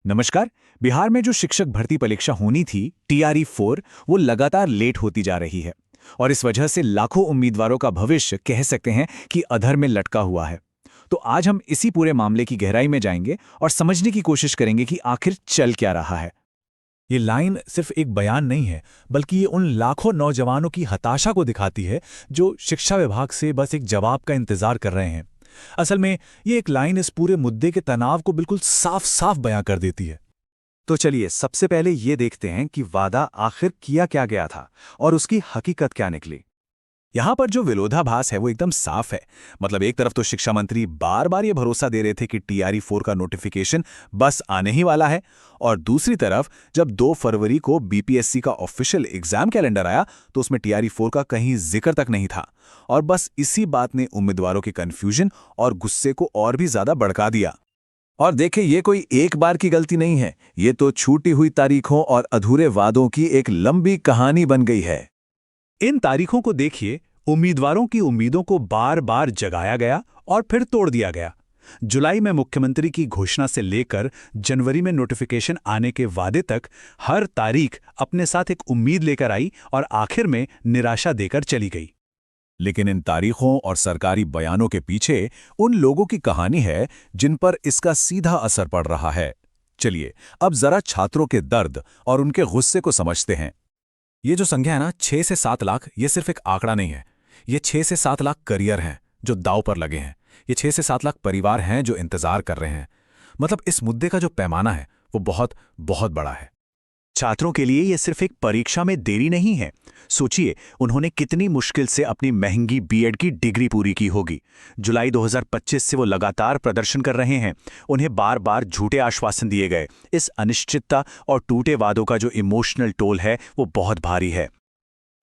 नमस्कार। बिहार में जो शिक्षक भर्ती परीक्षा होनी थी TRE-4 वो लगातार लेट होती जा रही है और इस वजह से लाखों उम्मीदवारों का भविष्य कह सकते हैं कि अधर में लटका हुआ है। तो आज हम इसी पूरे मामले की गहराई में जाएंगे और समझने की कोशिश करेंगे कि आखिर चल क्या रहा है। ये लाइन सिर्फ एक बयान नहीं है, बल्कि ये उन लाखों नौजवानों की हताशा को दिखाती है जो शिक्षा विभाग से बस एक जवाब का इंतजार कर रहे हैं। असल में ये एक लाइन इस पूरे मुद्दे के तनाव को बिल्कुल साफ साफ बयां कर देती है। तो चलिए सबसे पहले ये देखते हैं कि वादा आखिर किया क्या गया था और उसकी हकीकत क्या निकली। यहाँ पर जो विरोधाभास है वो एकदम साफ है। मतलब एक तरफ तो शिक्षा मंत्री बार बार ये भरोसा दे रहे थे कि TRE-4 का नोटिफिकेशन बस आने ही वाला है, और दूसरी तरफ जब 2 फरवरी को BPSC का ऑफिशियल एग्जाम कैलेंडर आया तो उसमें TRE-4 का कहीं जिक्र तक नहीं था। और बस इसी बात ने उम्मीदवारों के कन्फ्यूजन और गुस्से को और भी ज्यादा भड़का दिया। और देखें, ये कोई एक बार की गलती नहीं है, ये तो छूटी हुई तारीखों और अधूरे वादों की एक लंबी कहानी बन गई है। इन तारीखों को देखिए, उम्मीदवारों की उम्मीदों को बार बार जगाया गया और फिर तोड़ दिया गया। जुलाई में मुख्यमंत्री की घोषणा से लेकर जनवरी में नोटिफिकेशन आने के वादे तक हर तारीख अपने साथ एक उम्मीद लेकर आई और आखिर में निराशा देकर चली गई। लेकिन इन तारीखों और सरकारी बयानों के पीछे उन लोगों की कहानी है जिन पर इसका सीधा असर पड़ रहा है। चलिए अब जरा छात्रों के दर्द और उनके गुस्से को समझते हैं। ये जो संख्या है ना, 6 से 7 लाख, ये सिर्फ एक आंकड़ा नहीं है। ये 6 से 7 लाख करियर हैं जो दांव पर लगे हैं। ये 6 से 7 लाख परिवार हैं जो इंतजार कर रहे हैं। मतलब इस मुद्दे का जो पैमाना है वो बहुत बहुत बड़ा है। छात्रों के लिए ये सिर्फ एक परीक्षा में देरी नहीं है। सोचिए, उन्होंने कितनी मुश्किल से अपनी महंगी B.Ed की डिग्री पूरी की होगी। जुलाई 2025 से वो लगातार प्रदर्शन कर रहे हैं। उन्हें बार बार झूठे आश्वासन दिए गए। इस अनिश्चितता और टूटे वादों का जो इमोशनल टोल है वो बहुत भारी है।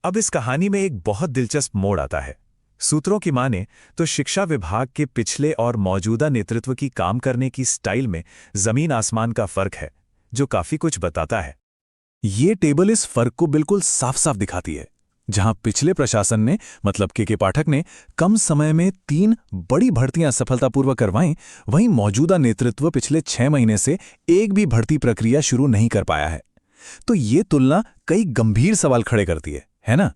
अब इस कहानी में एक बहुत दिलचस्प मोड़ आता है। सूत्रों की माने तो शिक्षा विभाग के पिछले और मौजूदा नेतृत्व की काम करने की स्टाइल में जमीन आसमान का फर्क है, जो काफी कुछ बताता है। ये टेबल इस फर्क को बिल्कुल साफ साफ दिखाती है। जहां पिछले प्रशासन ने, मतलब के पाठक ने, कम समय में 3 बड़ी भर्तियां सफलतापूर्वक करवाईं, वहीं मौजूदा नेतृत्व पिछले 6 महीने से एक भी भर्ती प्रक्रिया शुरू नहीं कर पाया है। तो ये तुलना कई गंभीर सवाल खड़े करती है ना?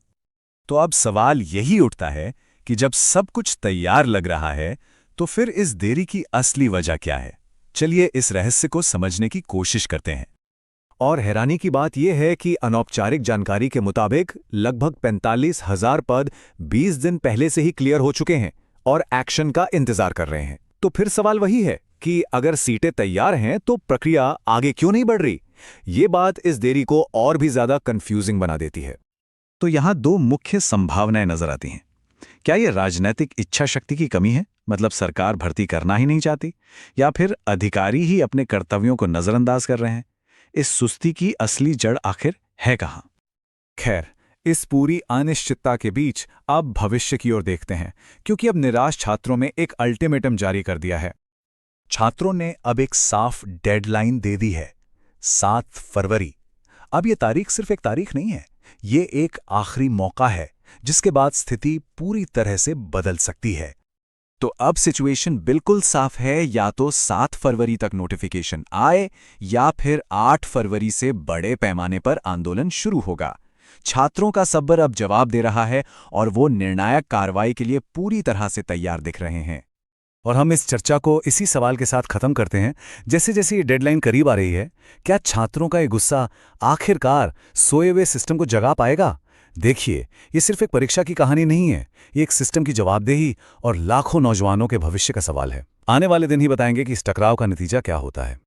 तो अब सवाल यही उठता है कि जब सब कुछ तैयार लग रहा है तो फिर इस देरी की असली वजह क्या है? चलिए इस रहस्य को समझने की कोशिश करते हैं। और हैरानी की बात यह है कि अनौपचारिक जानकारी के मुताबिक लगभग 45,000 पद 20 दिन पहले से ही क्लियर हो चुके हैं और एक्शन का इंतजार कर रहे हैं। तो फिर सवाल वही है कि अगर सीटें तैयार हैं तो प्रक्रिया आगे क्यों नहीं बढ़ रही? ये बात इस देरी को और भी ज्यादा कंफ्यूजिंग बना देती है। तो यहाँ 2 मुख्य संभावनाएं नजर आती हैं। क्या ये राजनीतिक इच्छा शक्ति की कमी है, मतलब सरकार भर्ती करना ही नहीं चाहती, या फिर अधिकारी ही अपने कर्तव्यों को नजरअंदाज कर रहे हैं? इस सुस्ती की असली जड़ आखिर है कहां? खैर, इस पूरी अनिश्चितता के बीच अब भविष्य की ओर देखते हैं, क्योंकि अब निराश छात्रों में एक अल्टीमेटम जारी कर दिया है। छात्रों ने अब एक साफ डेडलाइन दे दी है, 7 फरवरी। अब ये तारीख सिर्फ एक तारीख नहीं है, ये एक आखिरी मौका है जिसके बाद स्थिति पूरी तरह से बदल सकती है। तो अब सिचुएशन बिल्कुल साफ है, या तो 7 फरवरी तक नोटिफिकेशन आए या फिर 8 फरवरी से बड़े पैमाने पर आंदोलन शुरू होगा। छात्रों का सब्र अब जवाब दे रहा है और वो निर्णायक कार्रवाई के लिए पूरी तरह से तैयार दिख रहे हैं। और हम इस चर्चा को इसी सवाल के साथ खत्म करते हैं। जैसे जैसे ये डेडलाइन करीब आ रही है, क्या छात्रों का ये गुस्सा आखिरकार सोए हुए सिस्टम को जगा पाएगा? देखिए, ये सिर्फ एक परीक्षा की कहानी नहीं है, ये एक सिस्टम की जवाबदेही और लाखों नौजवानों के भविष्य का सवाल है। आने वाले दिन ही बताएंगे कि इस टकराव का नतीजा क्या होता है।